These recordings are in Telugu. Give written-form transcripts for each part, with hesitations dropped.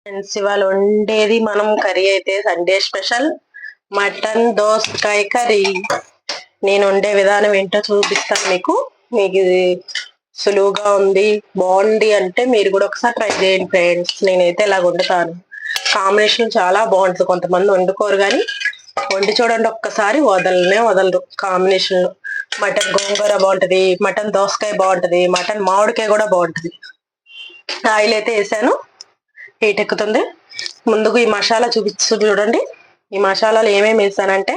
ఫ్రెండ్స్, ఇవాళ వండేది మనం కర్రీ అయితే సండే స్పెషల్ మటన్ దోసకాయ కర్రీ. నేను వండే విధానం ఏంటో చూపిస్తాను మీకు. మీకు ఇది సులువుగా ఉంది, బాగుంది అంటే మీరు కూడా ఒకసారి ట్రై చేయండి ఫ్రెండ్స్. నేనైతే ఇలా వండుతాను. కాంబినేషన్ చాలా బాగుంటుంది. కొంతమంది వండుకోరు కానీ వండి చూడండి ఒక్కసారి, వదలరు కాంబినేషన్. మటన్ గోంగూర బాగుంటది, మటన్ దోసకాయ బాగుంటది, మటన్ మామిడికాయ కూడా బాగుంటది. ఆయిల్ అయితే వేసాను, హీట్ ఎక్కుతుంది. ముందుకు ఈ మసాలా చూడండి. ఈ మసాలాలు ఏమేమి వేసానంటే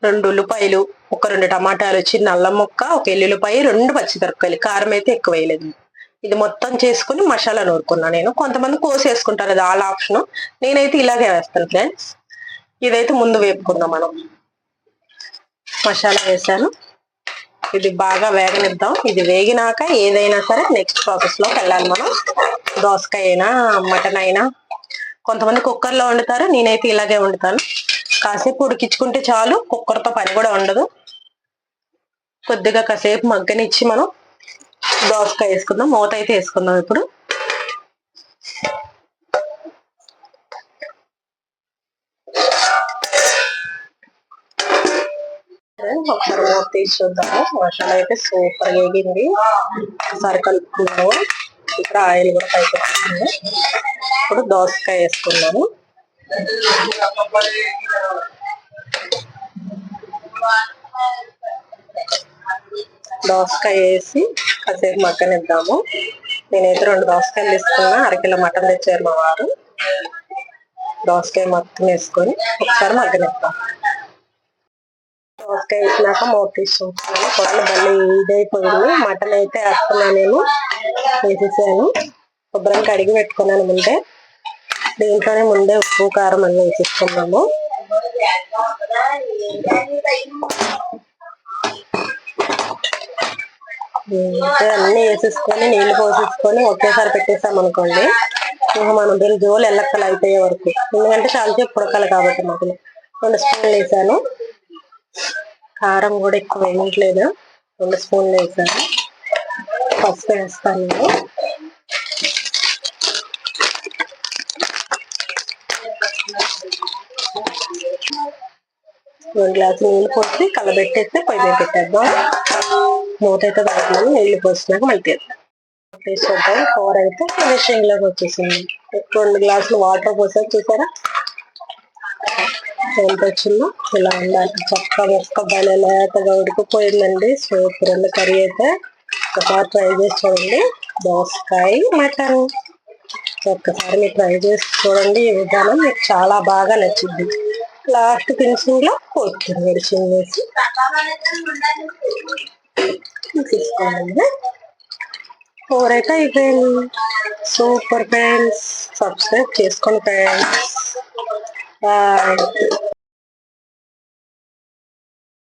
2 ఉల్లిపాయలు, ఒక 2 టమాటాలు, చిన్న అల్లం ముక్క, ఒక ఎల్లుల్లిపాయ, 2 పచ్చిమిరపకాయలు. కారం అయితే ఎక్కువ వేయలేదు. ఇది మొత్తం చేసుకుని మసాలా నూరుకున్నా నేను. కొంతమంది కోసేసుకుంటారు, అది వాళ్ళ ఆప్షన్. నేనైతే ఇలాగే వేస్తాను ఫ్రెండ్స్. ఇదైతే ముందు వేపుకుందాం మనం. మసాలా వేసాను, ఇది బాగా వేగనిద్దాం. ఇది వేగినాక ఏదైనా సరే నెక్స్ట్ ప్రాసెస్ లోకి వెళ్ళాలి మనం. దోసకాయ అయినా మటన్ అయినా. కొంతమంది కుక్కర్ లో వండుతారు, నేనైతే ఇలాగే వండుతాను. కాసేపు ఉడికించుకుంటే చాలు, కుక్కర్తో పని కూడా ఉండదు. కొద్దిగా కాసేపు మగ్గనిచ్చి మనం దోసకాయ వేసుకుందాం. మూత అయితే వేసుకుందాం ఇప్పుడు. ఒకసారి మూత తీసి చూద్దాము. మసాలా అయితే సూపర్ వేగింది. ఒకసారి కలుపుకున్నాము. ఇక్కడ ఆయిల్ కూడా పైకి వస్తుంది. ఇప్పుడు దోసకాయ వేసుకున్నాము. దోసకాయ వేసి కాసేపు మగ్గనిద్దాము. నేనైతే 2 దోసకాయలు తీసుకున్నా. అరకిలో మటన్ తెచ్చారు మా వారు. దోసకాయ మొత్తం వేసుకొని ఒకసారి మగ్గనిద్దాం. దోసకాయ వేసినాక మూత తీసి చూస్తున్నాను. కొడలు బల్లి ఇదైపోయింది. మటన్ అయితే వేస్తున్నా నేను. వేసేసాను. శుభ్రం కడిగి పెట్టుకున్నాను ముందే. దీంట్లోనే ముందే ఉప్పు కారం అన్నీ వేసేసుకున్నాము. అన్ని వేసేసుకొని నీళ్లు పోసేసుకొని ఒకేసారి పెట్టేసాం అనుకోండి, ఇంకా మనం దీని జోలు ఎల్లక్కలు అయిపోయే వరకు. ఎందుకంటే చాలా సేపు ఉడకాలి కాబట్టి. మటన్ 2 స్పూన్లు వేసాను. కారం కూడా ఎక్కువ వేయట్లేదు, 2 స్పూన్లు వేసాను. పసుపు వేస్తాను నేను. 2 గ్లాసులు నీళ్ళు పోసి కలబెట్టేస్తే పొయ్యి మీద పెట్టేద్దాం. మూత అయితే పెడుతున్నాను. నీళ్లు పోసినాక మళ్ళీ తీద్దాం. చూద్దాం. కూర అయితే ఫినిషింగ్ లోకి వచ్చేసింది. 2 గ్లాసులు వాటర్ పోసాక చూసారా ఎంత వచ్చిందో. ఇలా ఉండాలి. చక్క మొక్క బల లేతగా ఉడికిపోయిందండి. సూపర్ ఉంది కర్రీ అయితే. ఒకసారి ట్రై చేసి చూడండి. దోసకాయ మటన్ ఒక్కసారి మీరు ట్రై చేసి చూడండి. ఈ విధానం మీకు చాలా బాగా నచ్చింది. లాస్ట్ ఫినిషింగ్ లో కొత్తిమీర వేసి తీసుకోండి. కూర అయితే అయిపోయింది. Super friends. సబ్స్క్రైబ్ చేసుకోండి ఫ్రెండ్స్. బాయ్.